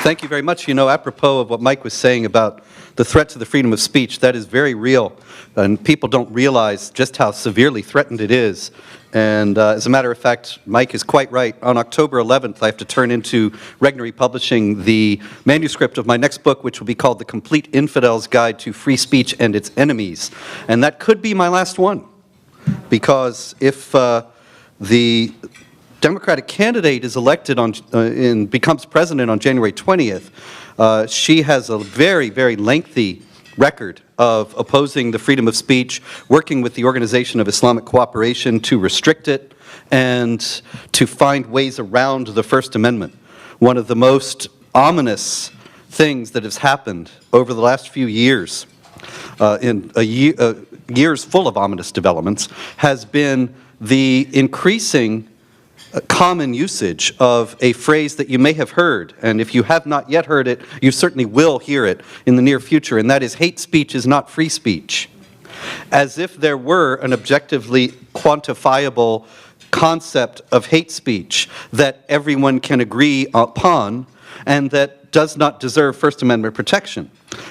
Thank you very much. You know, apropos of what Mike was saying about the threat to the freedom of speech, that is very real, and people don't realize just how severely threatened it is. And as a matter of fact, Mike is quite right. On October 11th, I have to turn into Regnery Publishing the manuscript of my next book, which will be called The Complete Infidel's Guide to Free Speech and Its Enemies. And that could be my last one, because if the Democratic candidate is elected on and becomes president on January 20th, she has a very, very lengthy record of opposing the freedom of speech, working with the Organization of Islamic Cooperation to restrict it and to find ways around the First Amendment. One of the most ominous things that has happened over the last few years, years full of ominous developments, has been the increasing common usage of a phrase that you may have heard, and if you have not yet heard it, you certainly will hear it in the near future, and that is hate speech is not free speech. As if there were an objectively quantifiable concept of hate speech that everyone can agree upon and that does not deserve First Amendment protection,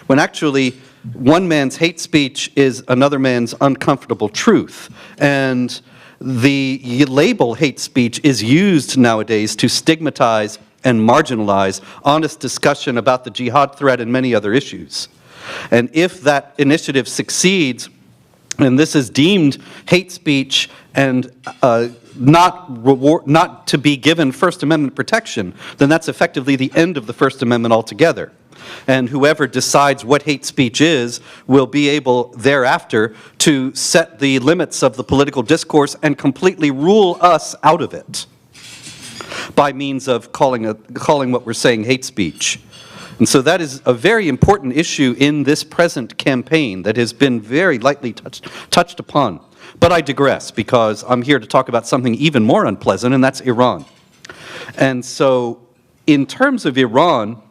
when actually one man's hate speech is another man's uncomfortable truth. And the label hate speech is used nowadays to stigmatize and marginalize honest discussion about the jihad threat and many other issues. And if that initiative succeeds, and this is deemed hate speech and not to be given First Amendment protection, then that's effectively the end of the First Amendment altogether. And whoever decides what hate speech is will be able thereafter to set the limits of the political discourse and completely rule us out of it by means of calling what we're saying hate speech. And so that is a very important issue in this present campaign that has been very lightly touched upon. But I digress, because I'm here to talk about something even more unpleasant, and that's Iran. And so in terms of Iran,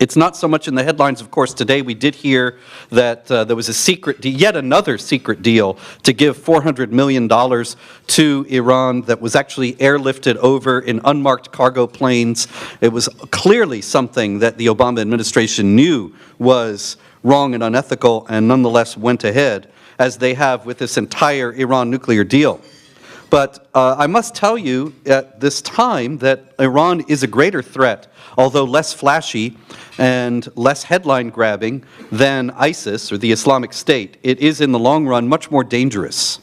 it's not so much in the headlines, of course. Today we did hear that there was a secret, yet another secret deal to give $400 million to Iran that was actually airlifted over in unmarked cargo planes. It was clearly something that the Obama administration knew was wrong and unethical, and nonetheless went ahead, as they have with this entire Iran nuclear deal. But I must tell you at this time that Iran is a greater threat, although less flashy and less headline-grabbing than ISIS or the Islamic State. It is, in the long run, much more dangerous.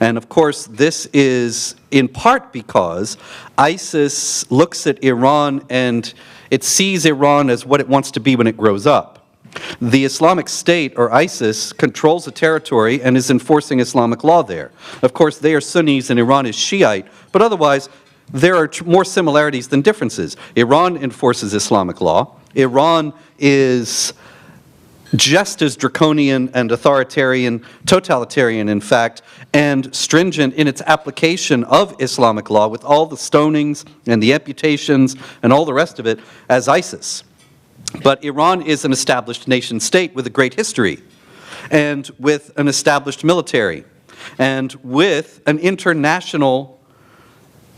And of course, this is in part because ISIS looks at Iran and it sees Iran as what it wants to be when it grows up. The Islamic State, or ISIS, controls a territory and is enforcing Islamic law there. Of course, they are Sunnis and Iran is Shiite, but otherwise, there are more similarities than differences. Iran enforces Islamic law. Iran is just as draconian and authoritarian, totalitarian in fact, and stringent in its application of Islamic law with all the stonings and the amputations and all the rest of it as ISIS. But Iran is an established nation state with a great history, and with an established military, and with an international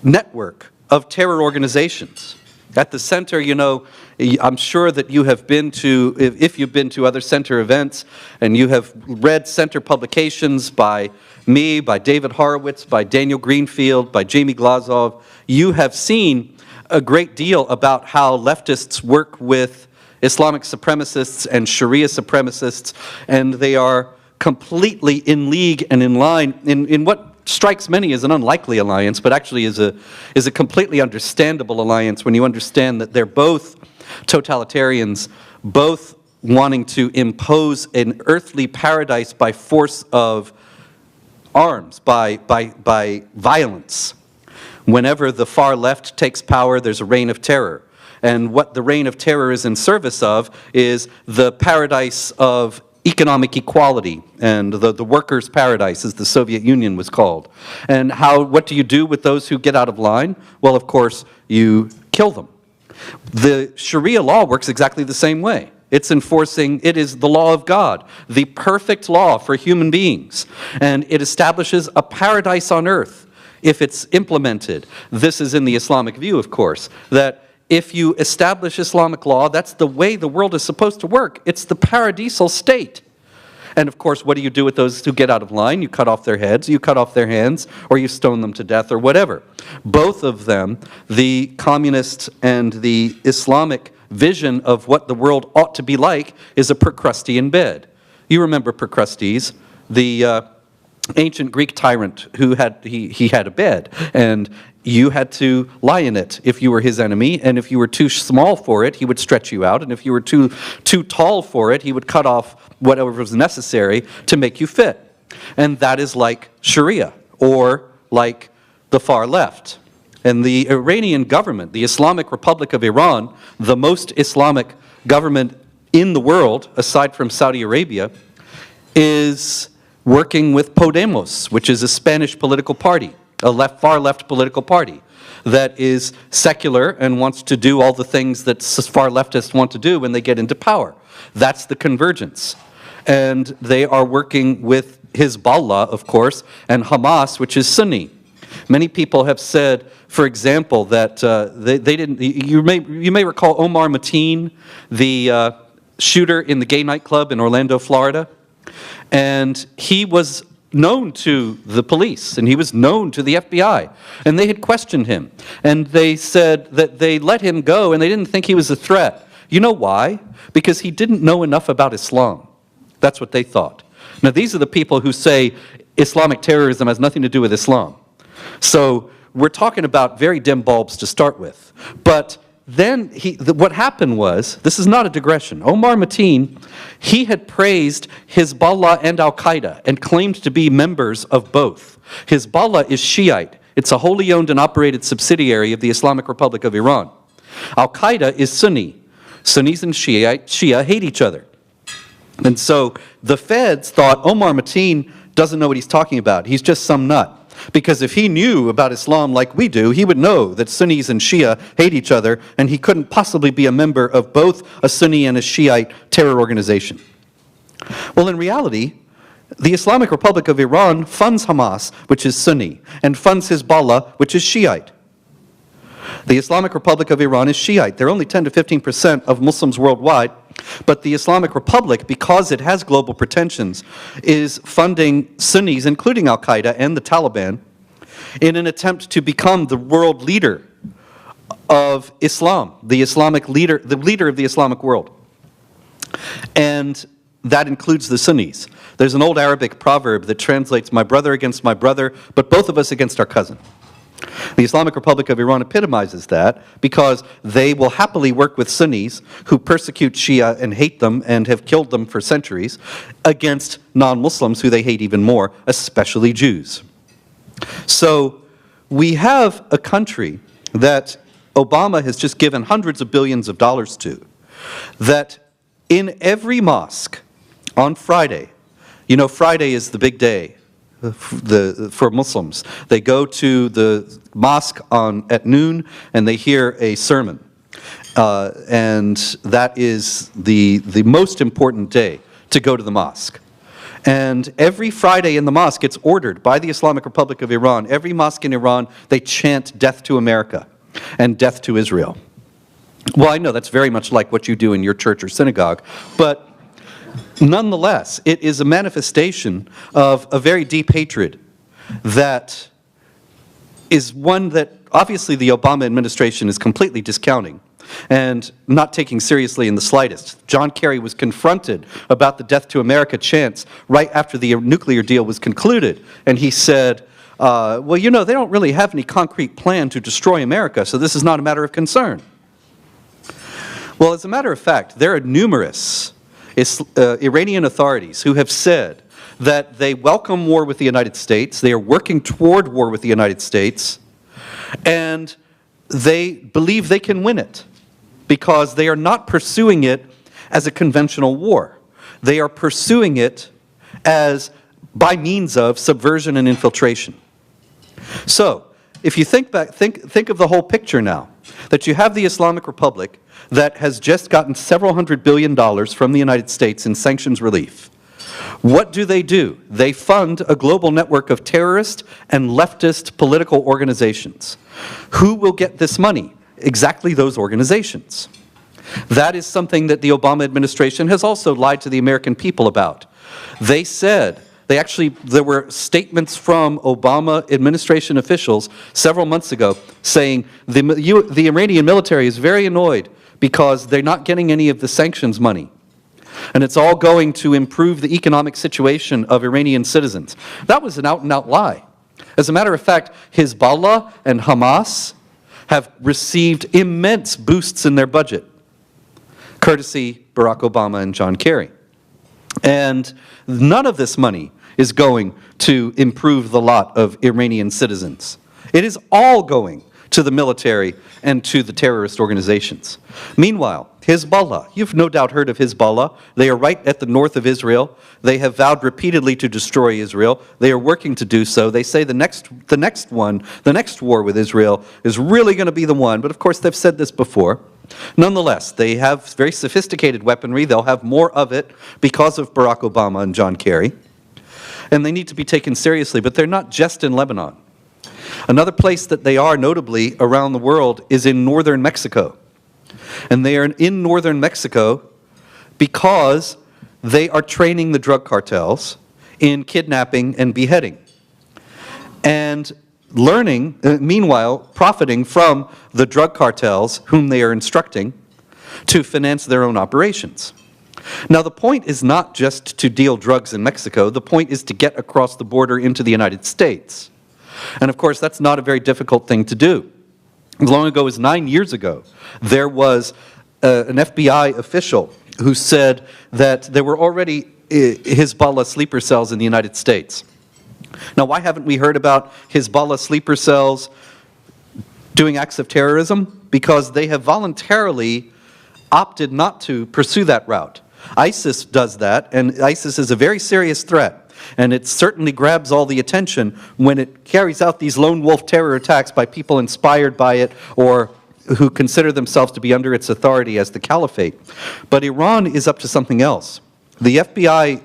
network of terror organizations. At the center, you know, I'm sure that you have been to, if you've been to other center events, and you have read center publications by me, by David Horowitz, by Daniel Greenfield, by Jamie Glazov, you have seen a great deal about how leftists work with Islamic supremacists and Sharia supremacists, and they are completely in league and in line in what strikes many as an unlikely alliance, but actually is a completely understandable alliance when you understand that they're both totalitarians, both wanting to impose an earthly paradise by force of arms, by violence. Whenever the far left takes power, there's a reign of terror. And what the reign of terror is in service of is the paradise of economic equality, and the workers' paradise, as the Soviet Union was called. And what do you do with those who get out of line? Well, of course, you kill them. The Sharia law works exactly the same way. It's enforcing, it is the law of God, the perfect law for human beings. And it establishes a paradise on earth if it's implemented. This is in the Islamic view, of course, that if you establish Islamic law, that's the way the world is supposed to work. It's the paradisal state. And of course, what do you do with those who get out of line? You cut off their heads, you cut off their hands, or you stone them to death, or whatever. Both of them, the communist and the Islamic vision of what the world ought to be like, is a Procrustean bed. You remember Procrustes, the ancient Greek tyrant who he had a bed, and you had to lie in it if you were his enemy, and if you were too small for it, he would stretch you out, and if you were too tall for it, he would cut off whatever was necessary to make you fit. And that is like Sharia, or like the far left. And the Iranian government, the Islamic Republic of Iran, the most Islamic government in the world, aside from Saudi Arabia, is working with Podemos, which is a Spanish political party, a far left political party that is secular and wants to do all the things that far leftists want to do when they get into power. That's the convergence. And they are working with Hizballah, of course, and Hamas, which is Sunni. Many people have said, for example, that they didn't. You may recall Omar Mateen, the shooter in the gay nightclub in Orlando, Florida, and he was known to the police, and he was known to the FBI, and they had questioned him, and they said that they let him go, and they didn't think he was a threat. You know why? Because he didn't know enough about Islam. That's what they thought. Now, these are the people who say Islamic terrorism has nothing to do with Islam. So we're talking about very dim bulbs to start with. But then what happened was, this is not a digression, Omar Mateen, he had praised Hizballah and Al-Qaeda and claimed to be members of both. Hizballah is Shiite. It's a wholly owned and operated subsidiary of the Islamic Republic of Iran. Al-Qaeda is Sunni. Sunnis and Shia hate each other. And so the feds thought Omar Mateen doesn't know what he's talking about. He's just some nut. Because if he knew about Islam like we do, he would know that Sunnis and Shia hate each other, and he couldn't possibly be a member of both a Sunni and a Shiite terror organization. Well, in reality, the Islamic Republic of Iran funds Hamas, which is Sunni, and funds Hizballah, which is Shiite. The Islamic Republic of Iran is Shiite. They're only 10 to 15% of Muslims worldwide, but the Islamic Republic, because it has global pretensions, is funding Sunnis, including Al-Qaeda and the Taliban, in an attempt to become the world leader of Islam, the leader of the Islamic world. And that includes the Sunnis. There's an old Arabic proverb that translates, "My brother against my brother, but both of us against our cousin." The Islamic Republic of Iran epitomizes that because they will happily work with Sunnis who persecute Shia and hate them and have killed them for centuries against non-Muslims who they hate even more, especially Jews. So we have a country that Obama has just given hundreds of billions of dollars to, that in every mosque on Friday, you know, Friday is the big day for Muslims. They go to the mosque at noon and they hear a sermon. And that is the most important day to go to the mosque. And every Friday in the mosque, it's ordered by the Islamic Republic of Iran. Every mosque in Iran, they chant death to America and death to Israel. Well, I know that's very much like what you do in your church or synagogue, but nonetheless, it is a manifestation of a very deep hatred that is one that obviously the Obama administration is completely discounting and not taking seriously in the slightest. John Kerry was confronted about the Death to America chants right after the nuclear deal was concluded, and he said, well, you know, they don't really have any concrete plan to destroy America, so this is not a matter of concern. Well, as a matter of fact, there are numerous Iranian authorities who have said that they welcome war with the United States, they are working toward war with the United States, and they believe they can win it because they are not pursuing it as a conventional war. They are pursuing it as by means of subversion and infiltration. So, if you think back, think of the whole picture now, that you have the Islamic Republic that has just gotten several $100 billion from the United States in sanctions relief. What do? They fund a global network of terrorist and leftist political organizations. Who will get this money? exactly those organizations. That is something that the Obama administration has also lied to the American people about. They said, there were statements from Obama administration officials several months ago saying the Iranian military is very annoyed because they're not getting any of the sanctions money. And it's all going to improve the economic situation of Iranian citizens. That was an out-and-out lie. As a matter of fact, Hizballah and Hamas have received immense boosts in their budget, courtesy Barack Obama and John Kerry. And none of this money is going to improve the lot of Iranian citizens. It is all going to the military and to the terrorist organizations. Meanwhile, Hizballah, you've no doubt heard of Hizballah. They are right at the north of Israel. They have vowed repeatedly to destroy Israel. They are working to do so. They say the next war with Israel is really going to be the one, but of course they've said this before. Nonetheless, they have very sophisticated weaponry. They'll have more of it because of Barack Obama and John Kerry. And they need to be taken seriously, but they're not just in Lebanon. Another place that they are notably around the world is in northern Mexico. And they are in northern Mexico because they are training the drug cartels in kidnapping and beheading. And meanwhile, profiting from the drug cartels whom they are instructing to finance their own operations. Now, the point is not just to deal drugs in Mexico. The point is to get across the border into the United States. And of course, that's not a very difficult thing to do. As long ago as 9 years ago, there was an FBI official who said that there were already Hizballah sleeper cells in the United States. Now, why haven't we heard about Hizballah sleeper cells doing acts of terrorism? Because they have voluntarily opted not to pursue that route. ISIS does that, and ISIS is a very serious threat. And it certainly grabs all the attention when it carries out these lone wolf terror attacks by people inspired by it or who consider themselves to be under its authority as the caliphate. But Iran is up to something else. The FBI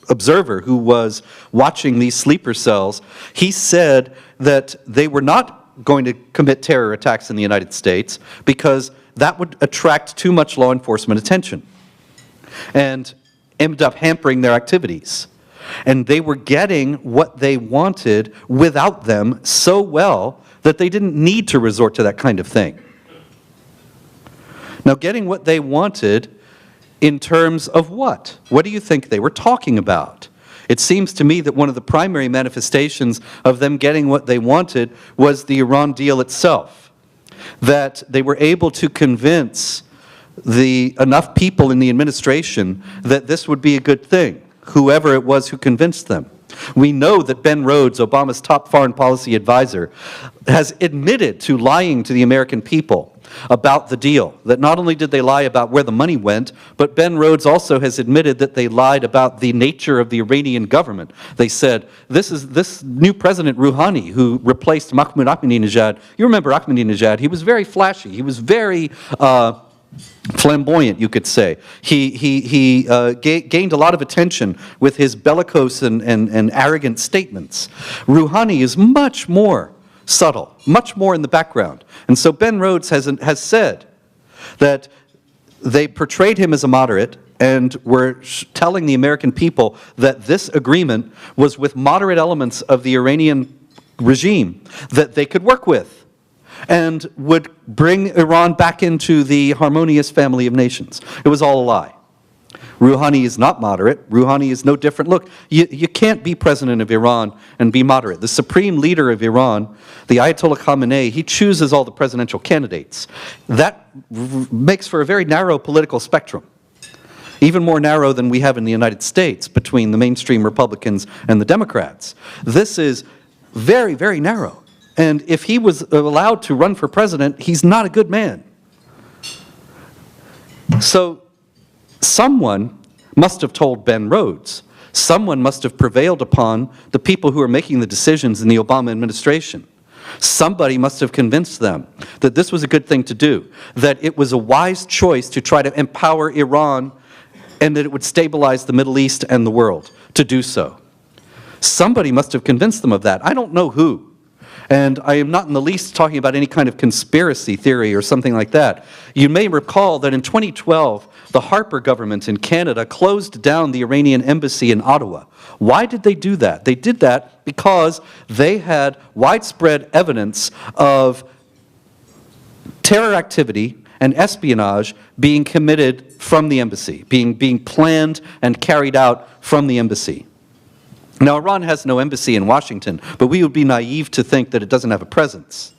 observer who was watching these sleeper cells, he said that they were not going to commit terror attacks in the United States because that would attract too much law enforcement attention and ended up hampering their activities. And they were getting what they wanted without them so well that they didn't need to resort to that kind of thing. Now, getting what they wanted in terms of what? What do you think they were talking about? It seems to me that one of the primary manifestations of them getting what they wanted was the Iran deal itself. That they were able to convince enough people in the administration that this would be a good thing, whoever it was who convinced them. We know that Ben Rhodes, Obama's top foreign policy advisor, has admitted to lying to the American people about the deal. That not only did they lie about where the money went, but Ben Rhodes also has admitted that they lied about the nature of the Iranian government. They said, this new president Rouhani, who replaced Mahmoud Ahmadinejad, you remember Ahmadinejad, he was very flashy, he was very flamboyant, you could say. He gained a lot of attention with his bellicose and arrogant statements. Rouhani is much more subtle, much more in the background. And so Ben Rhodes has said that they portrayed him as a moderate and were telling the American people that this agreement was with moderate elements of the Iranian regime that they could work with and would bring Iran back into the harmonious family of nations. It was all a lie. Rouhani is not moderate. Rouhani is no different. Look, you can't be president of Iran and be moderate. The supreme leader of Iran, the Ayatollah Khamenei, he chooses all the presidential candidates. That makes for a very narrow political spectrum, even more narrow than we have in the United States between the mainstream Republicans and the Democrats. This is very, very narrow. And if he was allowed to run for president, he's not a good man. So someone must have told Ben Rhodes. Someone must have prevailed upon the people who are making the decisions in the Obama administration. Somebody must have convinced them that this was a good thing to do, that it was a wise choice to try to empower Iran and that it would stabilize the Middle East and the world to do so. Somebody must have convinced them of that. I don't know who. And I am not in the least talking about any kind of conspiracy theory or something like that. You may recall that in 2012, the Harper government in Canada closed down the Iranian embassy in Ottawa. Why did they do that? They did that because they had widespread evidence of terror activity and espionage being committed from the embassy, being planned and carried out from the embassy. Now, Iran has no embassy in Washington, but we would be naive to think that it doesn't have a presence.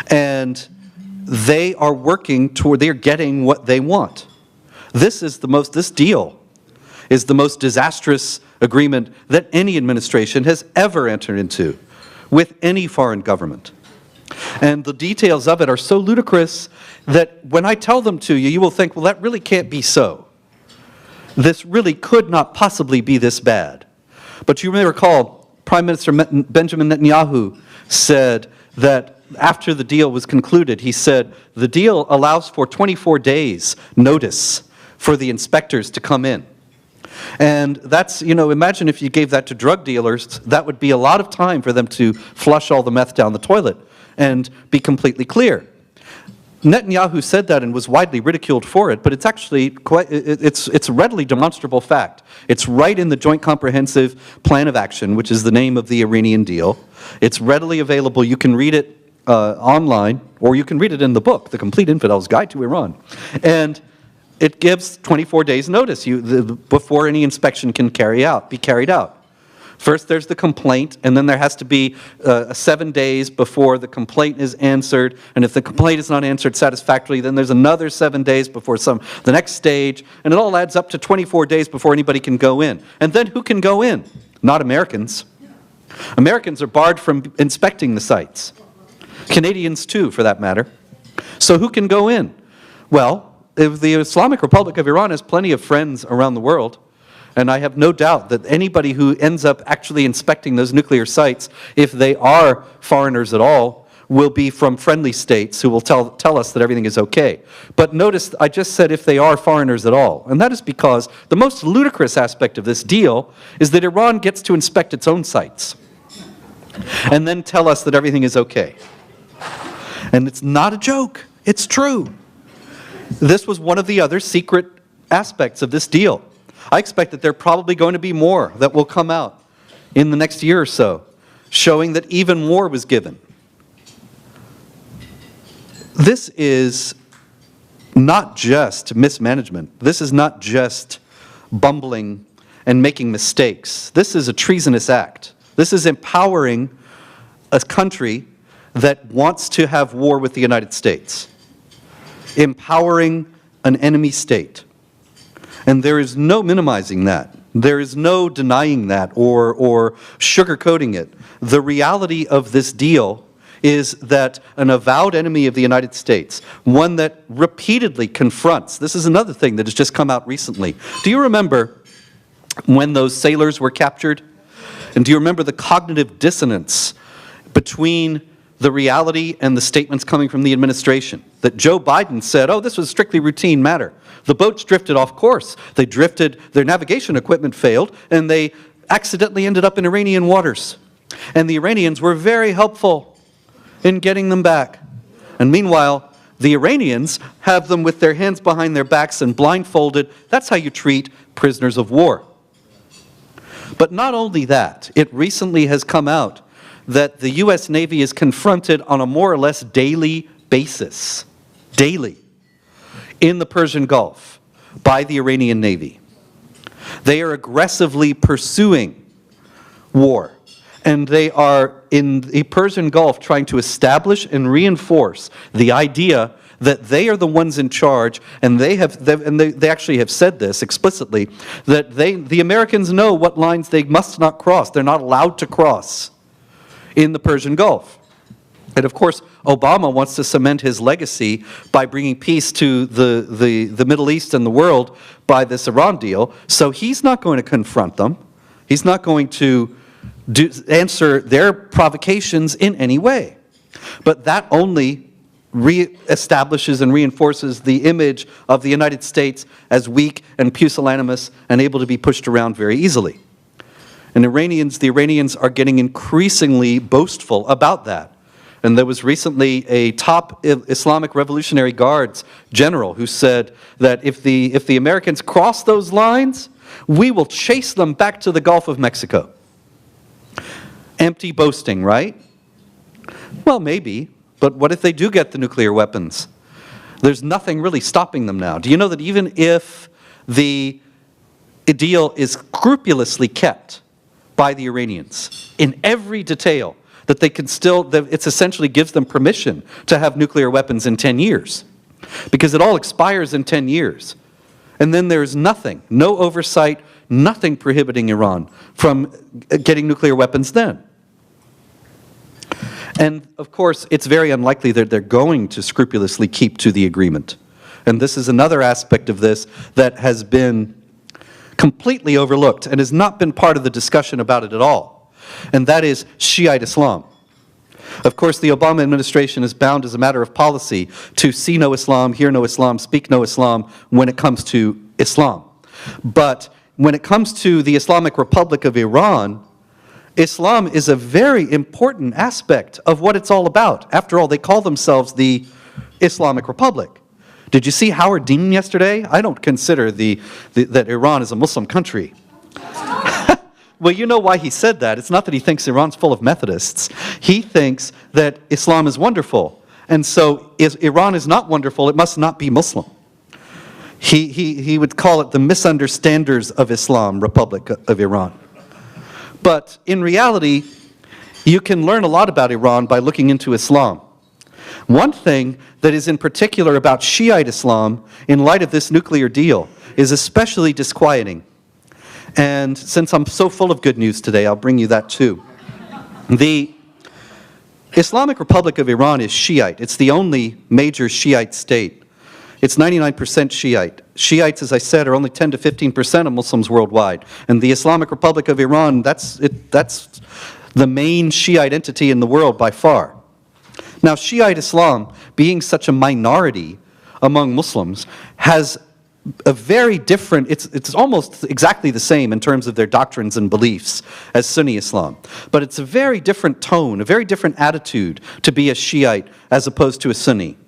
And they are working toward, they're getting what they want. This deal is the most disastrous agreement that any administration has ever entered into with any foreign government. And the details of it are so ludicrous that when I tell them to you, you will think, well, that really can't be so. This really could not possibly be this bad. But you may recall, Prime Minister Benjamin Netanyahu said that after the deal was concluded, he said, the deal allows for 24 days notice for the inspectors to come in. And that's, imagine if you gave that to drug dealers, that would be a lot of time for them to flush all the meth down the toilet and be completely clear. Netanyahu said that and was widely ridiculed for it, but it's actually it's a readily demonstrable fact. It's right in the Joint Comprehensive Plan of Action, which is the name of the Iranian deal. It's readily available. You can read it online, or you can read it in the book, The Complete Infidel's Guide to Iran. And it gives 24 days notice before any inspection can be carried out. First, there's the complaint, and then there has to be 7 days before the complaint is answered. And if the complaint is not answered satisfactorily, then there's another 7 days before the next stage. And it all adds up to 24 days before anybody can go in. And then who can go in? Not Americans. Americans are barred from inspecting the sites. Canadians too, for that matter. So who can go in? Well, if the Islamic Republic of Iran has plenty of friends around the world, and I have no doubt that anybody who ends up actually inspecting those nuclear sites, if they are foreigners at all, will be from friendly states who will tell us that everything is okay. But notice, I just said if they are foreigners at all. And that is because the most ludicrous aspect of this deal is that Iran gets to inspect its own sites and then tell us that everything is okay. And it's not a joke. It's true. This was one of the other secret aspects of this deal. I expect that there are probably going to be more that will come out in the next year or so, showing that even more was given. This is not just mismanagement. This is not just bumbling and making mistakes. This is a treasonous act. This is empowering a country that wants to have war with the United States, empowering an enemy state. And there is no minimizing that. There is no denying that or sugarcoating it. The reality of this deal is that an avowed enemy of the United States, one that repeatedly confronts, this is another thing that has just come out recently. Do you remember when those sailors were captured? And do you remember the cognitive dissonance between the reality and the statements coming from the administration? That Joe Biden said, oh, this was a strictly routine matter. The boats drifted off course. They drifted, their navigation equipment failed, and they accidentally ended up in Iranian waters. And the Iranians were very helpful in getting them back. And meanwhile, the Iranians have them with their hands behind their backs and blindfolded. That's how you treat prisoners of war. But not only that, it recently has come out that the U.S. Navy is confronted on a more or less daily basis, in the Persian Gulf by the Iranian Navy. They are aggressively pursuing war, and they are in the Persian Gulf trying to establish and reinforce the idea that they are the ones in charge, and they actually have said this explicitly, that the Americans know what lines they must not cross. They're not allowed to cross in the Persian Gulf. And of course, Obama wants to cement his legacy by bringing peace to the Middle East and the world by this Iran deal. So he's not going to confront them. He's not going to answer their provocations in any way. But that only re-establishes and reinforces the image of the United States as weak and pusillanimous and able to be pushed around very easily. And the Iranians are getting increasingly boastful about that. And there was recently a top Islamic Revolutionary Guards general who said that if the Americans cross those lines, we will chase them back to the Gulf of Mexico. Empty boasting, right? Well, maybe, but what if they do get the nuclear weapons? There's nothing really stopping them now. Do you know that even if the deal is scrupulously kept by the Iranians in every detail, that they can still, that it essentially gives them permission to have nuclear weapons in 10 years. Because it all expires in 10 years. And then there's nothing, no oversight, nothing prohibiting Iran from getting nuclear weapons then. And of course, it's very unlikely that they're going to scrupulously keep to the agreement. And this is another aspect of this that has been completely overlooked and has not been part of the discussion about it at all. And that is Shiite Islam. Of course, the Obama administration is bound as a matter of policy to see no Islam, hear no Islam, speak no Islam when it comes to Islam. But when it comes to the Islamic Republic of Iran, Islam is a very important aspect of what it's all about. After all, they call themselves the Islamic Republic. Did you see Howard Dean yesterday? I don't consider that Iran is a Muslim country. Well, you know why he said that. It's not that he thinks Iran's full of Methodists. He thinks that Islam is wonderful. And so if Iran is not wonderful, it must not be Muslim. He would call it the misunderstanders of Islam, Republic of Iran. But in reality, you can learn a lot about Iran by looking into Islam. One thing that is in particular about Shiite Islam, in light of this nuclear deal, is especially disquieting. And since I'm so full of good news today, I'll bring you that too. The Islamic Republic of Iran is Shiite. It's the only major Shiite state. It's 99% Shiite. Shiites, as I said, are only 10 to 15% of Muslims worldwide. And the Islamic Republic of Iran, that's the main Shiite entity in the world by far. Now, Shiite Islam, being such a minority among Muslims, has a very different, it's almost exactly the same in terms of their doctrines and beliefs as Sunni Islam. But it's a very different tone, a very different attitude to be a Shiite as opposed to a Sunni.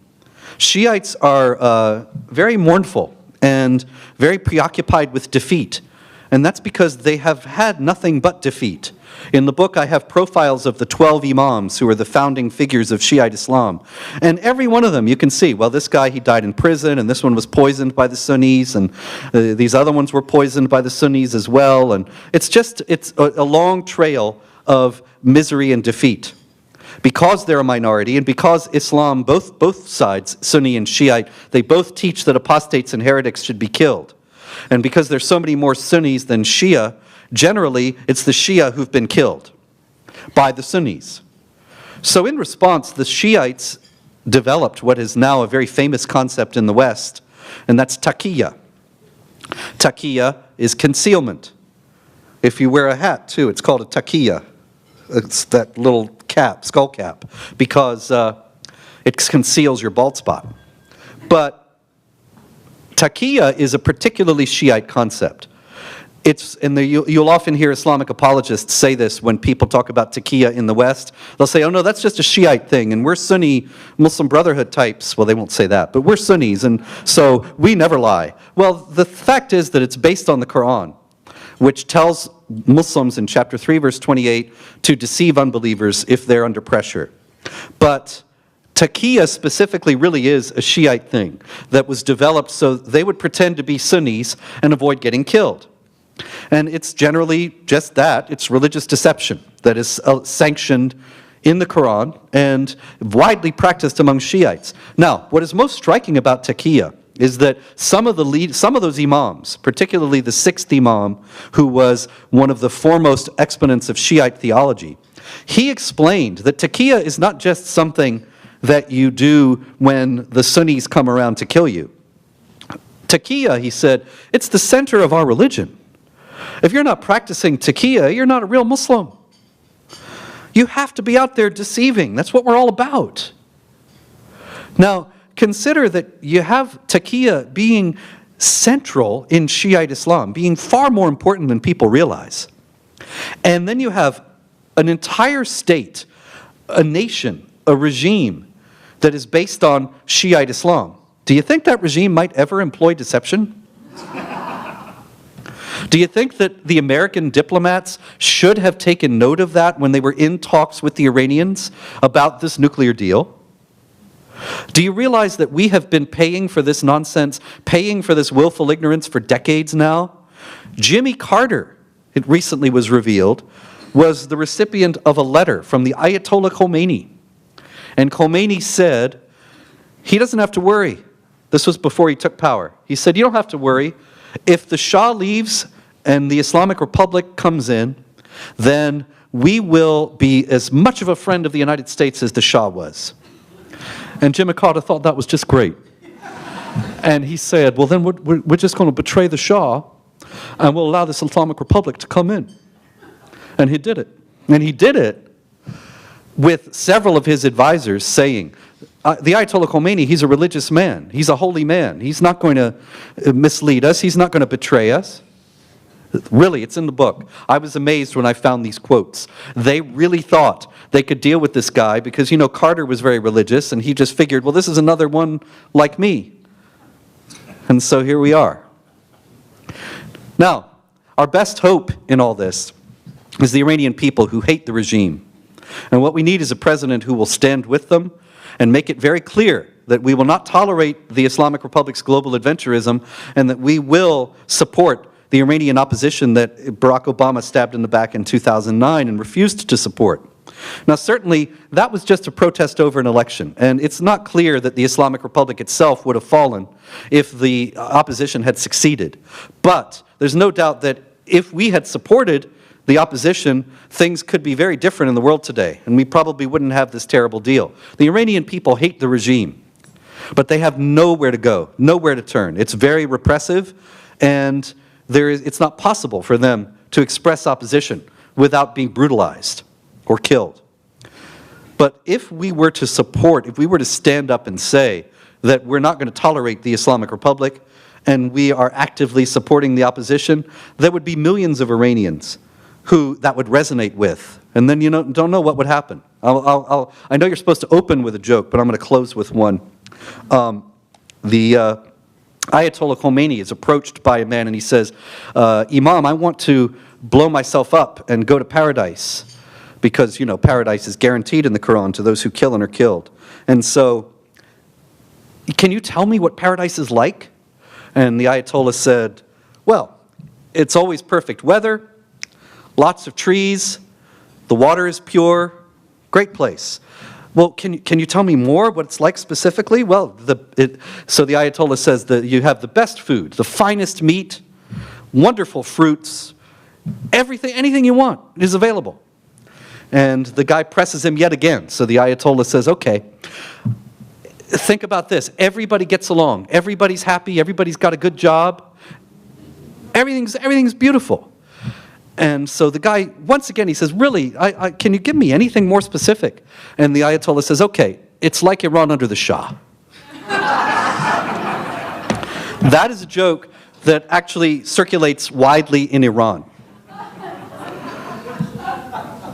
Shiites are very mournful and very preoccupied with defeat. And that's because they have had nothing but defeat. In the book, I have profiles of the 12 imams who are the founding figures of Shiite Islam. And every one of them, you can see, well, this guy, he died in prison, and this one was poisoned by the Sunnis, and these other ones were poisoned by the Sunnis as well. And it's a long trail of misery and defeat. Because they're a minority, and because Islam, both sides, Sunni and Shiite, they both teach that apostates and heretics should be killed. And because there's so many more Sunnis than Shia, generally it's the Shia who've been killed by the Sunnis. So in response, the Shiites developed what is now a very famous concept in the West, and that's Takea. Takea is concealment. If you wear a hat too, it's called a Takea. It's that little cap, skull cap, because it conceals your bald spot. But Takea is a particularly Shiite concept. You'll often hear Islamic apologists say this when people talk about Takea in the West. They'll say, oh no, that's just a Shiite thing, and we're Sunni Muslim Brotherhood types. Well, they won't say that, but we're Sunnis, and so we never lie. Well, the fact is that it's based on the Quran, which tells Muslims in chapter 3, verse 28, to deceive unbelievers if they're under pressure. But Takea specifically really is a Shiite thing that was developed so they would pretend to be Sunnis and avoid getting killed. And it's generally just that. It's religious deception that is sanctioned in the Quran and widely practiced among Shiites. Now, what is most striking about Takea is that some of those imams, particularly the sixth imam, who was one of the foremost exponents of Shiite theology, he explained that Takea is not just something that you do when the Sunnis come around to kill you. Takea, he said, it's the center of our religion. If you're not practicing Takea, you're not a real Muslim. You have to be out there deceiving. That's what we're all about. Now, consider that you have Takea being central in Shiite Islam, being far more important than people realize. And then you have an entire state, a nation, a regime that is based on Shiite Islam. Do you think that regime might ever employ deception? Do you think that the American diplomats should have taken note of that when they were in talks with the Iranians about this nuclear deal? Do you realize that we have been paying for this nonsense, paying for this willful ignorance for decades now? Jimmy Carter, it recently was revealed, was the recipient of a letter from the Ayatollah Khomeini. And Khomeini said, he doesn't have to worry. This was before he took power. He said, you don't have to worry. If the Shah leaves and the Islamic Republic comes in, then we will be as much of a friend of the United States as the Shah was. And Jimmy Carter thought that was just great. And he said, well, then we're just going to betray the Shah and we'll allow this Islamic Republic to come in. And he did it. And he did it with several of his advisors saying, the Ayatollah Khomeini, he's a religious man. He's a holy man. He's not going to mislead us. He's not going to betray us. Really, it's in the book. I was amazed when I found these quotes. They really thought they could deal with this guy because, you know, Carter was very religious and he just figured, well, this is another one like me. And so here we are. Now, our best hope in all this is the Iranian people who hate the regime. And what we need is a president who will stand with them and make it very clear that we will not tolerate the Islamic Republic's global adventurism and that we will support the Iranian opposition that Barack Obama stabbed in the back in 2009 and refused to support. Now, certainly, that was just a protest over an election, and it's not clear that the Islamic Republic itself would have fallen if the opposition had succeeded. But there's no doubt that if we had supported the opposition, things could be very different in the world today, and we probably wouldn't have this terrible deal. The Iranian people hate the regime, but they have nowhere to go, nowhere to turn. It's very repressive, and it's not possible for them to express opposition without being brutalized or killed. But if we were to support, if we were to stand up and say that we're not going to tolerate the Islamic Republic and we are actively supporting the opposition, there would be millions of Iranians who that would resonate with. And then you don't know what would happen. I know you're supposed to open with a joke, but I'm going to close with one. The Ayatollah Khomeini is approached by a man and he says, Imam, I want to blow myself up and go to paradise because, you know, paradise is guaranteed in the Quran to those who kill and are killed. And so, can you tell me what paradise is like? And the Ayatollah said, well, it's always perfect weather, lots of trees, the water is pure, great place. Well, can you tell me more what it's like specifically? Well, so the Ayatollah says that you have the best food, the finest meat, wonderful fruits, everything, anything you want is available. And the guy presses him yet again. So the Ayatollah says, okay, think about this. Everybody gets along. Everybody's happy. Everybody's got a good job. Everything's beautiful. And so the guy, once again, he says, really, can you give me anything more specific? And the Ayatollah says, okay, it's like Iran under the Shah. That is a joke that actually circulates widely in Iran.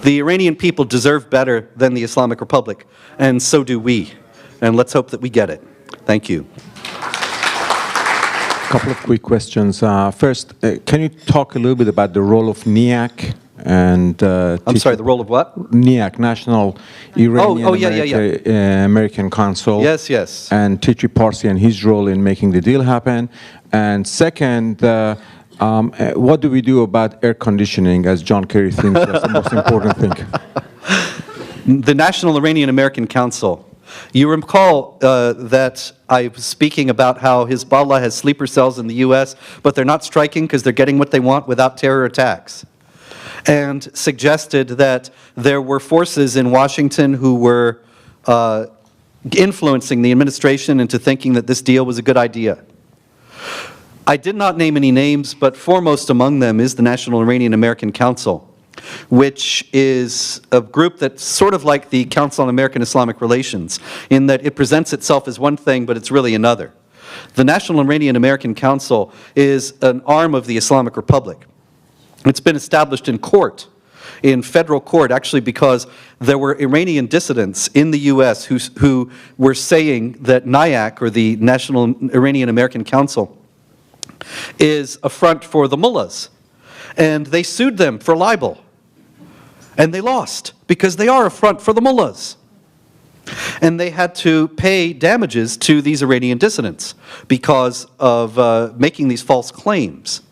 The Iranian people deserve better than the Islamic Republic, and so do we. And let's hope that we get it. Thank you. Couple of quick questions. First, can you talk a little bit about the role of NIAC and I'm sorry, the role of what? NIAC, National Iranian American Council. Yes, yes. And Titri Parsi and his role in making the deal happen. And second, what do we do about air conditioning, as John Kerry thinks that's the most important thing? The National Iranian American Council. You recall that I was speaking about how Hizballah has sleeper cells in the U.S., but they're not striking because they're getting what they want without terror attacks. And suggested that there were forces in Washington who were influencing the administration into thinking that this deal was a good idea. I did not name any names, but foremost among them is the National Iranian American Council, which is a group that's sort of like the Council on American Islamic Relations, in that it presents itself as one thing, but it's really another. The National Iranian American Council is an arm of the Islamic Republic. It's been established in court, in federal court, actually, because there were Iranian dissidents in the U.S. who were saying that NIAC, or the National Iranian American Council, is a front for the mullahs. And they sued them for libel. And they lost, because they are a front for the mullahs. And they had to pay damages to these Iranian dissidents because of making these false claims.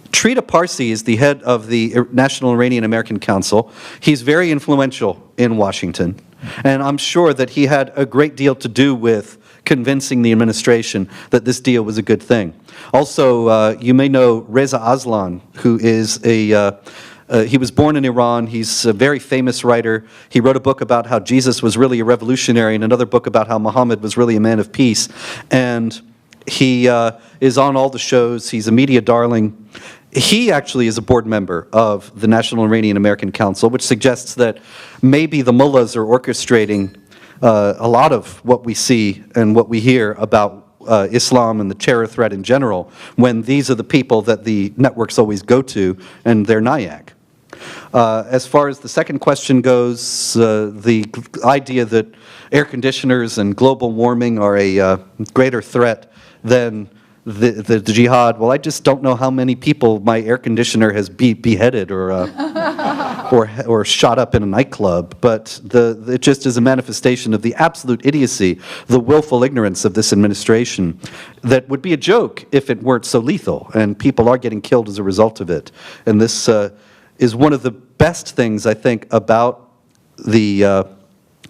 Trita Parsi is the head of the National Iranian American Council. He's very influential in Washington, and I'm sure that he had a great deal to do with convincing the administration that this deal was a good thing. Also, you may know Reza Aslan, who is he was born in Iran. He's a very famous writer. He wrote a book about how Jesus was really a revolutionary, and another book about how Muhammad was really a man of peace. And he is on all the shows. He's a media darling. He actually is a board member of the National Iranian American Council, which suggests that maybe the mullahs are orchestrating a lot of what we see and what we hear about Islam and the terror threat in general, when these are the people that the networks always go to, and they're NIAC. As far as the second question goes, the idea that air conditioners and global warming are a greater threat than the jihad, well, I just don't know how many people my air conditioner has beheaded or shot up in a nightclub, but it just is a manifestation of the absolute idiocy, the willful ignorance of this administration that would be a joke if it weren't so lethal, and people are getting killed as a result of it. And this is one of the best things, I think, about the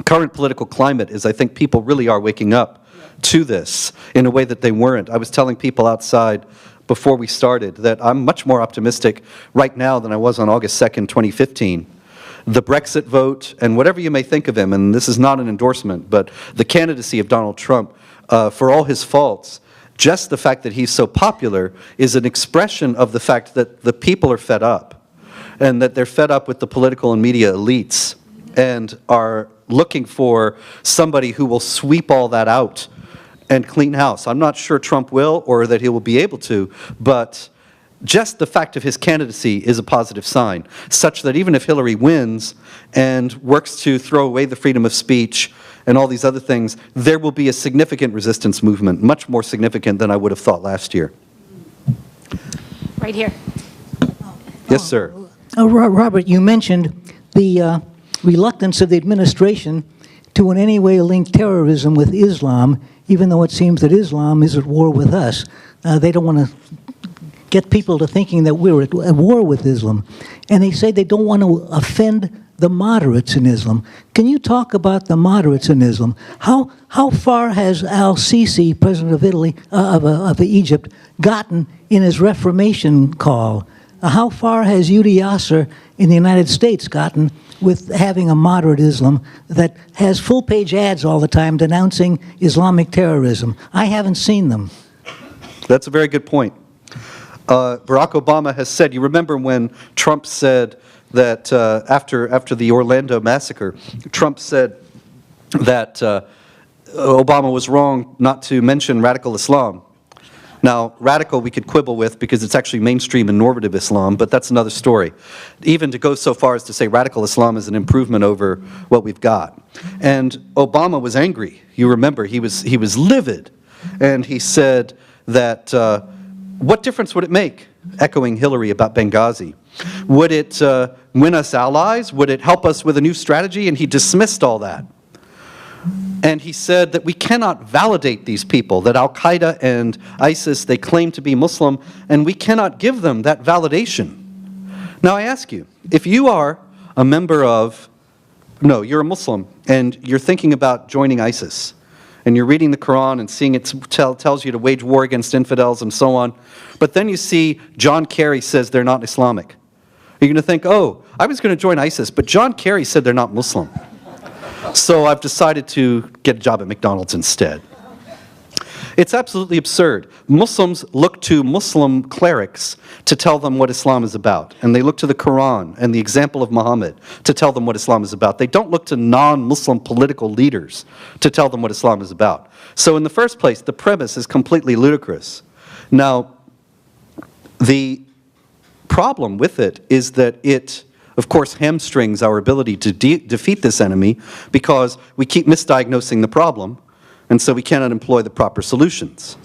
current political climate, is I think people really are waking up to this in a way that they weren't. I was telling people outside before we started that I'm much more optimistic right now than I was on August 2nd, 2015. The Brexit vote, and whatever you may think of him, and this is not an endorsement, but the candidacy of Donald Trump, for all his faults, just the fact that he's so popular is an expression of the fact that the people are fed up, and that they're fed up with the political and media elites, and are looking for somebody who will sweep all that out and clean house. I'm not sure Trump will, or that he will be able to, but just the fact of his candidacy is a positive sign, such that even if Hillary wins and works to throw away the freedom of speech and all these other things, there will be a significant resistance movement, much more significant than I would have thought last year. Right here. Yes, sir. Robert, you mentioned the reluctance of the administration to in any way link terrorism with Islam, even though it seems that Islam is at war with us. They don't want to get people to thinking that we're at war with Islam. And they say they don't want to offend the moderates in Islam. Can you talk about the moderates in Islam? How far has al-Sisi, president of Italy, of Egypt, gotten in his Reformation call? How far has Udi Yasser in the United States gotten with having a moderate Islam that has full-page ads all the time denouncing Islamic terrorism? I haven't seen them. That's a very good point. Barack Obama has said, you remember when Trump said that after the Orlando massacre, Trump said that Obama was wrong not to mention radical Islam. Now, radical we could quibble with because it's actually mainstream and normative Islam, but that's another story. Even to go so far as to say radical Islam is an improvement over what we've got. And Obama was angry. You remember, he was livid. And he said that, what difference would it make, echoing Hillary about Benghazi? Would it win us allies? Would it help us with a new strategy? And he dismissed all that. And he said that we cannot validate these people, that Al-Qaeda and ISIS, they claim to be Muslim, and we cannot give them that validation. Now I ask you, if you are a member of, no, you're a Muslim, and you're thinking about joining ISIS, and you're reading the Quran and seeing it tells you to wage war against infidels and so on, but then you see John Kerry says they're not Islamic. You're going to think, oh, I was going to join ISIS, but John Kerry said they're not Muslim. So I've decided to get a job at McDonald's instead. It's absolutely absurd. Muslims look to Muslim clerics to tell them what Islam is about. And they look to the Quran and the example of Muhammad to tell them what Islam is about. They don't look to non-Muslim political leaders to tell them what Islam is about. So in the first place, the premise is completely ludicrous. Now, the problem with it is that it, of course, hamstrings our ability to defeat this enemy because we keep misdiagnosing the problem, and so we cannot employ the proper solutions.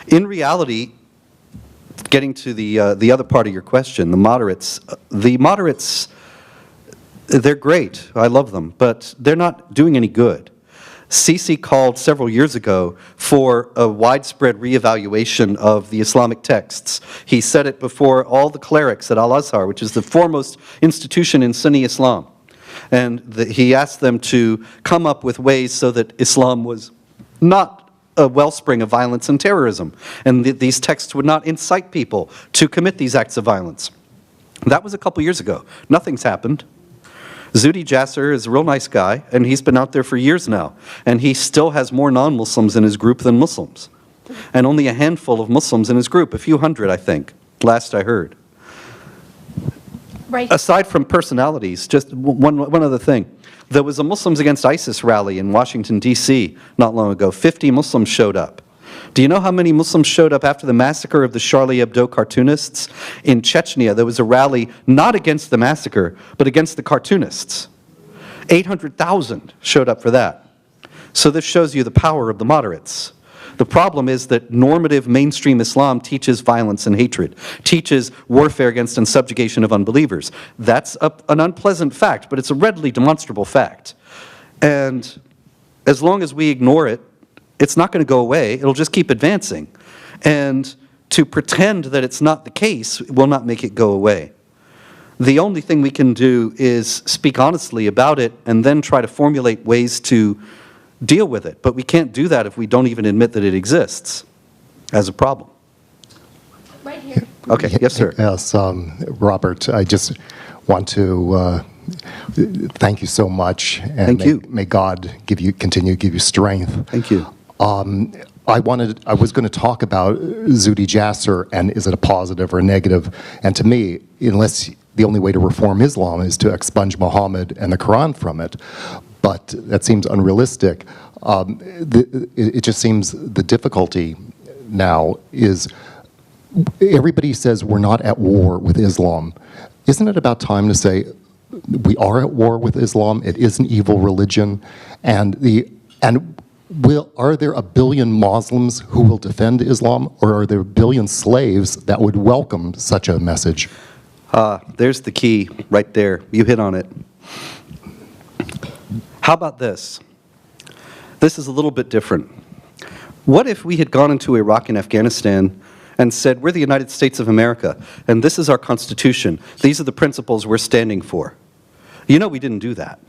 In reality, getting to the other part of your question, the moderates, they're great. I love them, but they're not doing any good. Sisi called several years ago for a widespread reevaluation of the Islamic texts. He said it before all the clerics at Al-Azhar, which is the foremost institution in Sunni Islam. And he asked them to come up with ways so that Islam was not a wellspring of violence and terrorism, and these texts would not incite people to commit these acts of violence. That was a couple years ago. Nothing's happened. Zuhdi Jasser is a real nice guy, and he's been out there for years now, and he still has more non-Muslims in his group than Muslims, and only a handful of Muslims in his group, a few hundred, I think, last I heard. Right. Aside from personalities, just one other thing. There was a Muslims Against ISIS rally in Washington, D.C. not long ago. 50 Muslims showed up. Do you know how many Muslims showed up after the massacre of the Charlie Hebdo cartoonists? In Chechnya, there was a rally not against the massacre, but against the cartoonists. 800,000 showed up for that. So this shows you the power of the moderates. The problem is that normative mainstream Islam teaches violence and hatred, teaches warfare against and subjugation of unbelievers. That's an unpleasant fact, but it's a readily demonstrable fact. And as long as we ignore it, it's not going to go away. It'll just keep advancing. And to pretend that it's not the case will not make it go away. The only thing we can do is speak honestly about it and then try to formulate ways to deal with it. But we can't do that if we don't even admit that it exists as a problem. Right here. Okay, yes, sir. Yes, Robert, I just want to thank you so much. And Thank you. May God continue to give you strength. Thank you. I was going to talk about Zuhdi Jasser and is it a positive or a negative? And to me, unless the only way to reform Islam is to expunge Muhammad and the Quran from it, but that seems unrealistic. It just seems the difficulty now is everybody says we're not at war with Islam. Isn't it about time to say we are at war with Islam? It is an evil religion, are there a billion Muslims who will defend Islam, or are there a billion slaves that would welcome such a message? There's the key right there. You hit on it. How about this? This is a little bit different. What if we had gone into Iraq and Afghanistan and said, we're the United States of America, and this is our Constitution. These are the principles we're standing for. You know we didn't do that.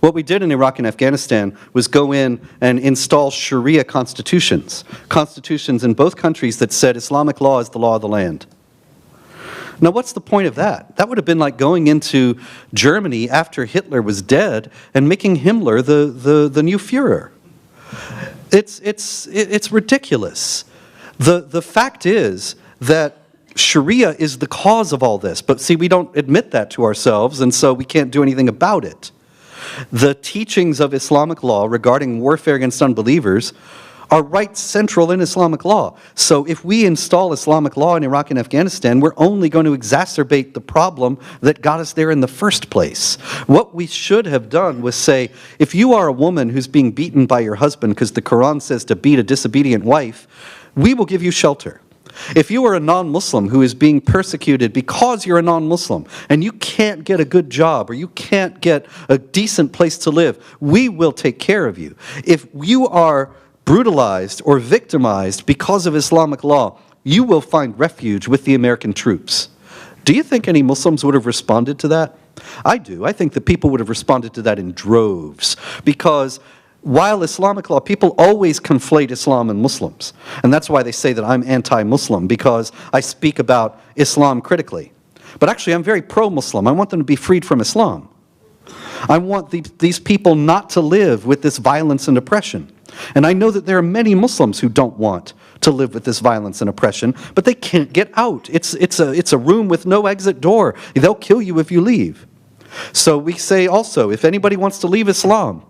What we did in Iraq and Afghanistan was go in and install Sharia constitutions, constitutions in both countries that said Islamic law is the law of the land. Now, what's the point of that? That would have been like going into Germany after Hitler was dead and making Himmler the new Führer. It's ridiculous. The fact is that Sharia is the cause of all this, but see, we don't admit that to ourselves, and so we can't do anything about it. The teachings of Islamic law regarding warfare against unbelievers are right central in Islamic law. So if we install Islamic law in Iraq and Afghanistan, we're only going to exacerbate the problem that got us there in the first place. What we should have done was say, if you are a woman who's being beaten by your husband because the Quran says to beat a disobedient wife, we will give you shelter. If you are a non-Muslim who is being persecuted because you're a non-Muslim and you can't get a good job or you can't get a decent place to live, we will take care of you. If you are brutalized or victimized because of Islamic law, you will find refuge with the American troops. Do you think any Muslims would have responded to that? I do. I think that people would have responded to that in droves, because while Islamic law, people always conflate Islam and Muslims. And that's why they say that I'm anti-Muslim, because I speak about Islam critically. But actually, I'm very pro-Muslim. I want them to be freed from Islam. I want these people not to live with this violence and oppression. And I know that there are many Muslims who don't want to live with this violence and oppression, but they can't get out. It's a room with no exit door. They'll kill you if you leave. So we say also, if anybody wants to leave Islam,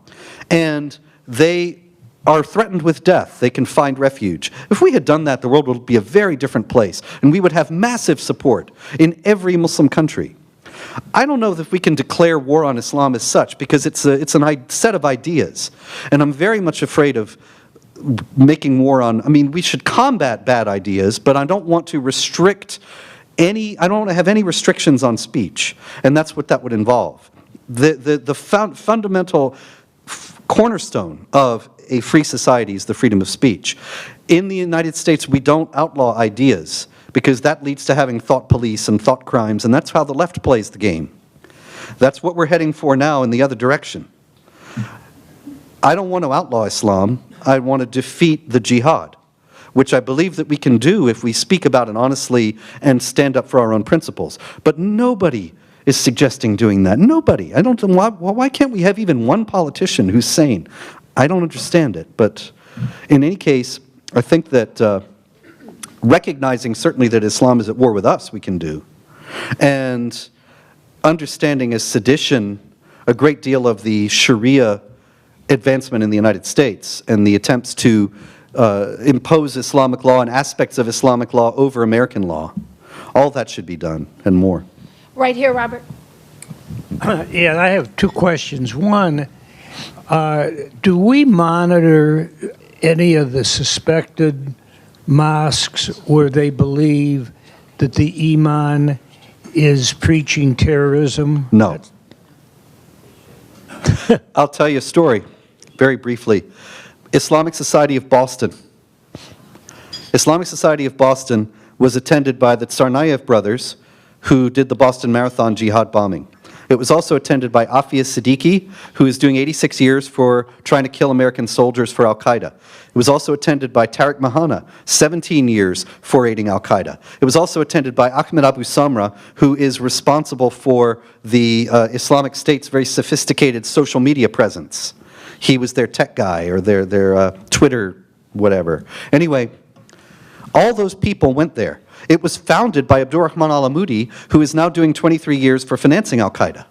and they are threatened with death, they can find refuge. If we had done that, the world would be a very different place, and we would have massive support in every Muslim country. I don't know if we can declare war on Islam as such, because it's a set of ideas, and I'm very much afraid of making war on, I mean, we should combat bad ideas, but I don't want to restrict I don't want to have any restrictions on speech, and that's what that would involve. The fundamental cornerstone of a free society is the freedom of speech. In the United States, we don't outlaw ideas, because that leads to having thought police and thought crimes, and that's how the left plays the game. That's what we're heading for now in the other direction. I don't want to outlaw Islam. I want to defeat the jihad, which I believe that we can do if we speak about it honestly and stand up for our own principles. But nobody is suggesting doing that. Nobody. I don't know why can't we have even one politician who's sane? I don't understand it. But in any case, I think that recognizing certainly that Islam is at war with us, we can do. And understanding as sedition a great deal of the Sharia advancement in the United States and the attempts to impose Islamic law and aspects of Islamic law over American law. All that should be done and more. Right here, Robert. Yeah, I have two questions. One, do we monitor any of the suspected mosques where they believe that the imam is preaching terrorism? No. I'll tell you a story, very briefly. Islamic Society of Boston. Islamic Society of Boston was attended by the Tsarnaev brothers, who did the Boston Marathon jihad bombing. It was also attended by Afia Siddiqui, who is doing 86 years for trying to kill American soldiers for Al-Qaeda. It was also attended by Tariq Mahana, 17 years for aiding Al-Qaeda. It was also attended by Ahmed Abu Samra, who is responsible for the Islamic State's very sophisticated social media presence. He was their tech guy, or their Twitter whatever. Anyway, all those people went there. It was founded by Abdurrahman al-Amudi, who is now doing 23 years for financing Al-Qaeda.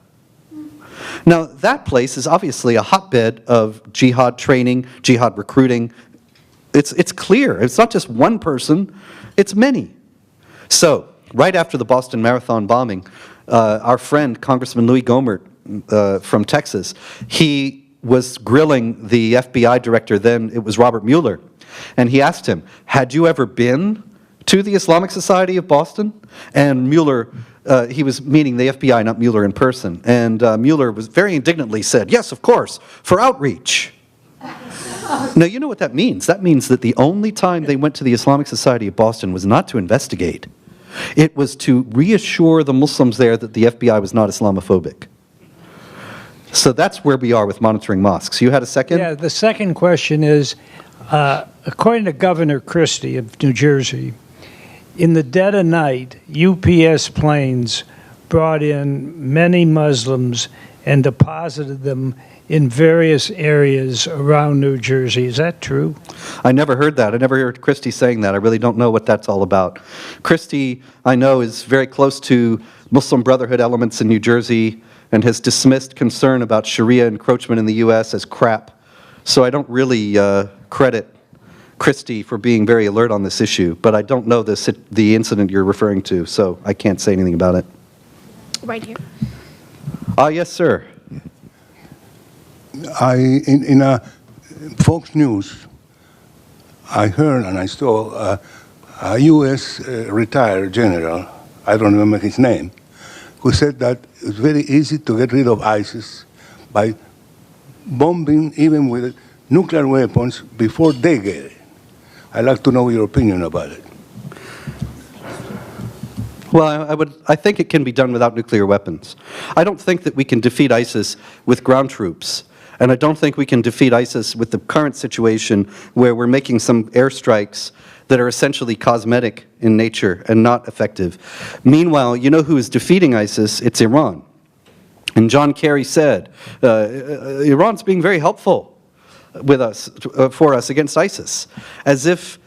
Now, that place is obviously a hotbed of jihad training, jihad recruiting. It's clear. It's not just one person, it's many. So, right after the Boston Marathon bombing, our friend, Congressman Louis Gohmert from Texas, he was grilling the FBI director then, it was Robert Mueller, and he asked him, had you ever been to the Islamic Society of Boston? And Mueller, he was meaning the FBI, not Mueller in person, and Mueller was very indignantly said, yes, of course, for outreach. Now, you know what that means? That means that the only time they went to the Islamic Society of Boston was not to investigate. It was to reassure the Muslims there that the FBI was not Islamophobic. So that's where we are with monitoring mosques. You had a second? Yeah, the second question is, according to Governor Christie of New Jersey, in the dead of night, UPS planes brought in many Muslims and deposited them in various areas around New Jersey. Is that true? I never heard that. I never heard Christie saying that. I really don't know what that's all about. Christie, I know, is very close to Muslim Brotherhood elements in New Jersey and has dismissed concern about Sharia encroachment in the U.S. as crap. So I don't really credit Christie for being very alert on this issue, but I don't know the incident you're referring to, so I can't say anything about it. Right here. Yes, sir. In Fox News, I heard and I saw a U.S. retired general, I don't remember his name, who said that it's very easy to get rid of ISIS by bombing even with nuclear weapons before they get it. I'd like to know your opinion about it. Well, I think it can be done without nuclear weapons. I don't think that we can defeat ISIS with ground troops. And I don't think we can defeat ISIS with the current situation where we're making some airstrikes that are essentially cosmetic in nature and not effective. Meanwhile, you know who is defeating ISIS? It's Iran. And John Kerry said, Iran's being very helpful with us, for us against ISIS. As if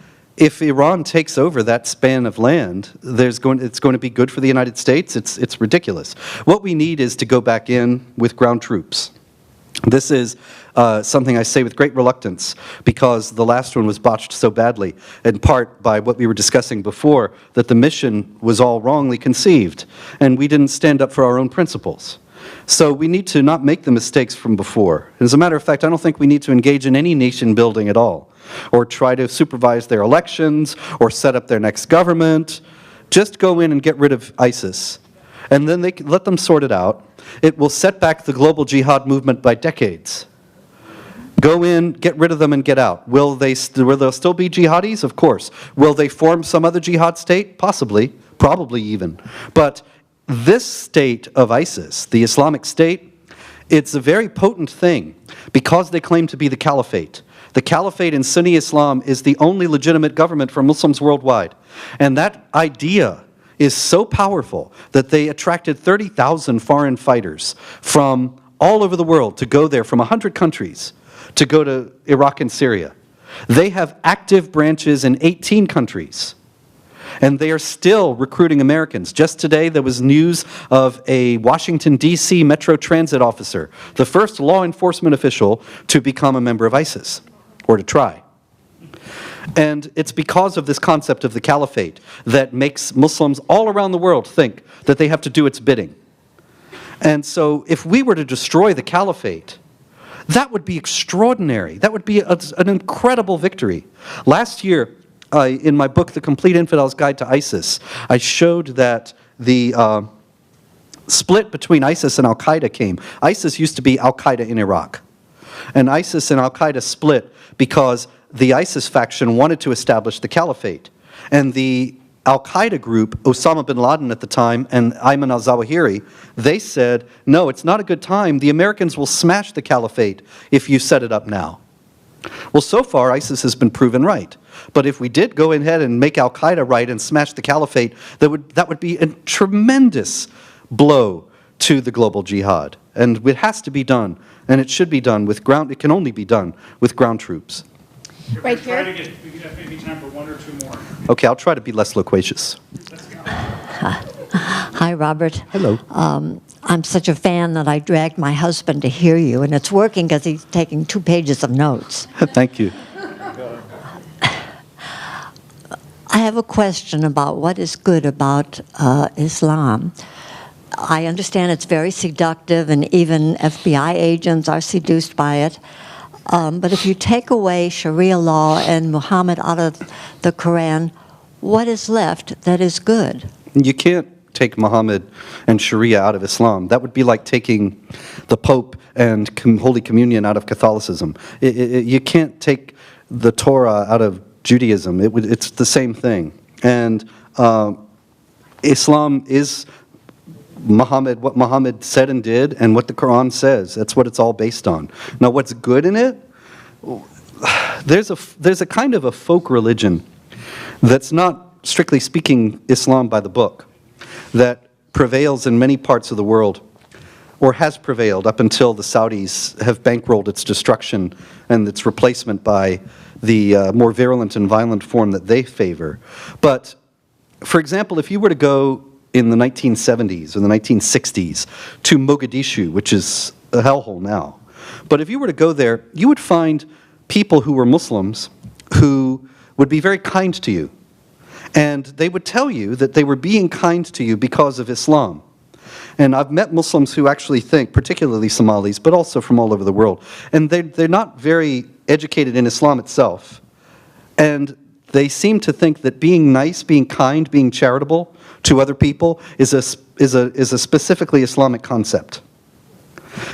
Iran takes over that span of land, it's going to be good for the United States. It's ridiculous. What we need is to go back in with ground troops. This is something I say with great reluctance because the last one was botched so badly, in part by what we were discussing before, that the mission was all wrongly conceived, and we didn't stand up for our own principles. So we need to not make the mistakes from before. As a matter of fact, I don't think we need to engage in any nation building at all, or try to supervise their elections, or set up their next government. Just go in and get rid of ISIS, and then they let them sort it out. It will set back the global jihad movement by decades. Go in, get rid of them, and get out. Will there still be jihadis? Of course. Will they form some other jihad state? Possibly, probably even. But this state of ISIS, the Islamic State, it's a very potent thing because they claim to be the caliphate. The caliphate in Sunni Islam is the only legitimate government for Muslims worldwide. And that idea is so powerful that they attracted 30,000 foreign fighters from all over the world to go there, from 100 countries, to go to Iraq and Syria. They have active branches in 18 countries, and they are still recruiting Americans. Just today there was news of a Washington, D.C. Metro Transit officer, the first law enforcement official to become a member of ISIS, or to try. And it's because of this concept of the caliphate that makes Muslims all around the world think that they have to do its bidding. And so if we were to destroy the caliphate, that would be extraordinary. That would be an incredible victory. Last year, in my book, The Complete Infidel's Guide to ISIS, I showed that the split between ISIS and Al-Qaeda came. ISIS used to be Al-Qaeda in Iraq. And ISIS and Al-Qaeda split because the ISIS faction wanted to establish the caliphate. And the Al-Qaeda group, Osama bin Laden at the time, and Ayman al-Zawahiri, they said, no, it's not a good time. The Americans will smash the caliphate if you set it up now. Well, so far, ISIS has been proven right. But if we did go ahead and make Al-Qaeda right and smash the caliphate, that would be a tremendous blow to the global jihad. And it has to be done, and it should be done with ground, it can only be done with ground troops. Right here. We could have maybe time for one or two more. Okay, I'll try to be less loquacious. Hi, Robert. Hello. I'm such a fan that I dragged my husband to hear you, and it's working because he's taking 2 pages of notes. Thank you. I have a question about what is good about Islam. I understand it's very seductive, and even FBI agents are seduced by it. But if you take away Sharia law and Muhammad out of the Quran, what is left that is good? You can't take Muhammad and Sharia out of Islam. That would be like taking the Pope and Holy Communion out of Catholicism. You can't take the Torah out of Judaism. It's the same thing. And Islam is what Muhammad said and did, and what the Quran says. That's what it's all based on. Now, what's good in it? There's a kind of a folk religion that's not, strictly speaking, Islam by the book, that prevails in many parts of the world, or has prevailed up until the Saudis have bankrolled its destruction and its replacement by the more virulent and violent form that they favor. But, for example, if you were to go in the 1970s or the 1960s to Mogadishu, which is a hellhole now, but if you were to go there, you would find people who were Muslims who would be very kind to you. And they would tell you that they were being kind to you because of Islam. And I've met Muslims who actually think, particularly Somalis, but also from all over the world, and they're not very educated in Islam itself. And they seem to think that being nice, being kind, being charitable to other people is a specifically Islamic concept.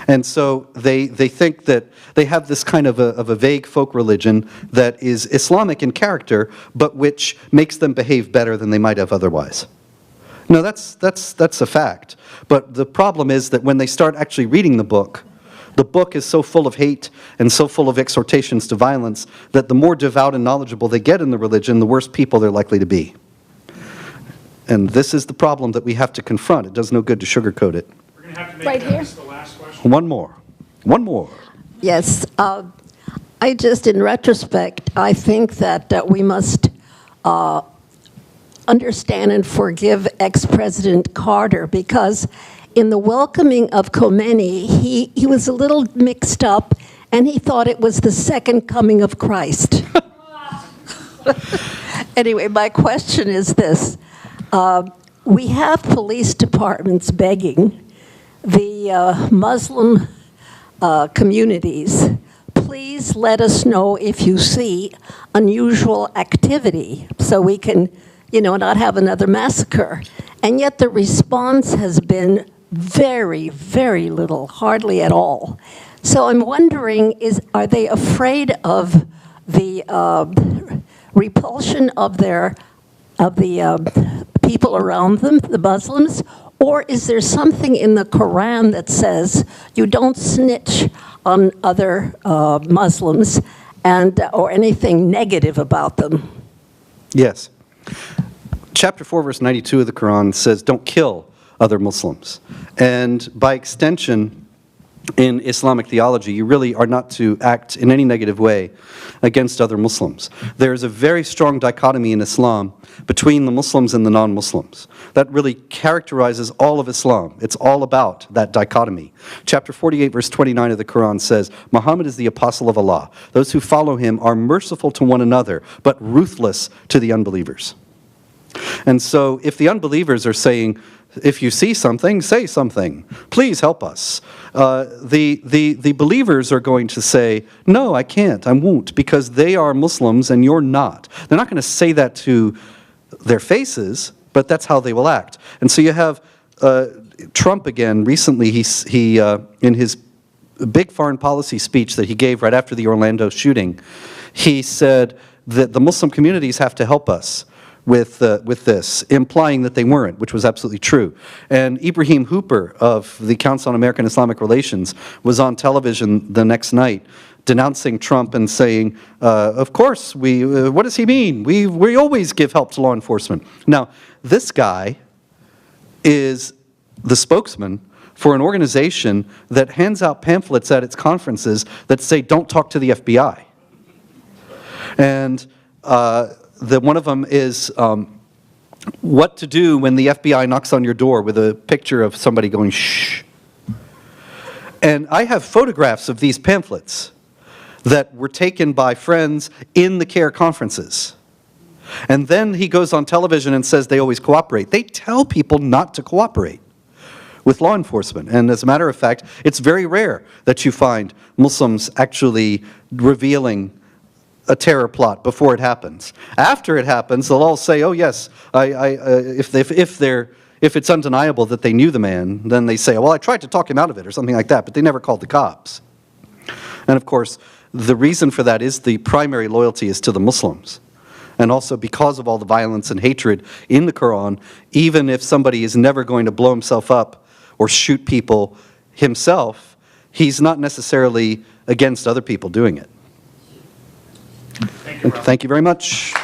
And so they think that they have this kind of a vague folk religion that is Islamic in character, but which makes them behave better than they might have otherwise. No, that's a fact. But the problem is that when they start actually reading the book is so full of hate and so full of exhortations to violence that the more devout and knowledgeable they get in the religion, the worse people they're likely to be. And this is the problem that we have to confront. It does no good to sugarcoat it. We're going to have to Right make here. this the last question. One more. One more. Yes. I just, in retrospect, I think that we must understand and forgive ex-President Carter, because in the welcoming of Khomeini, he was a little mixed up, and he thought it was the second coming of Christ. Anyway, my question is this. We have police departments begging the Muslim communities, please let us know if you see unusual activity so we can, not have another massacre. And yet the response has been very, very little, hardly at all. So I'm wondering, are they afraid of the repulsion of the people around them, the Muslims, or is there something in the Quran that says you don't snitch on other Muslims or anything negative about them? Yes. Chapter 4, verse 92 of the Quran says, don't kill other Muslims. And by extension, in Islamic theology, you really are not to act in any negative way against other Muslims. There is a very strong dichotomy in Islam between the Muslims and the non-Muslims. That really characterizes all of Islam. It's all about that dichotomy. Chapter 48, verse 29 of the Quran says, Muhammad is the apostle of Allah. Those who follow him are merciful to one another, but ruthless to the unbelievers. And so if the unbelievers are saying, if you see something, say something. Please help us. The believers are going to say, no, I can't, I won't, because they are Muslims and you're not. They're not going to say that to their faces, but that's how they will act. And so you have Trump again. Recently, he in his big foreign policy speech that he gave right after the Orlando shooting, he said that the Muslim communities have to help us with this, implying that they weren't, which was absolutely true. And Ibrahim Hooper of the Council on American Islamic Relations was on television the next night denouncing Trump and saying, of course, what does he mean? We always give help to law enforcement. Now, this guy is the spokesman for an organization that hands out pamphlets at its conferences that say, don't talk to the FBI. And one of them is what to do when the FBI knocks on your door with a picture of somebody going, shh. And I have photographs of these pamphlets that were taken by friends in the CARE conferences. And then he goes on television and says they always cooperate. They tell people not to cooperate with law enforcement. And as a matter of fact, it's very rare that you find Muslims actually revealing a terror plot before it happens. After it happens, they'll all say, oh yes, if it's undeniable that they knew the man, then they say, well, I tried to talk him out of it or something like that, but they never called the cops. And of course, the reason for that is the primary loyalty is to the Muslims. And also because of all the violence and hatred in the Quran, even if somebody is never going to blow himself up or shoot people himself, he's not necessarily against other people doing it. Thank you very much.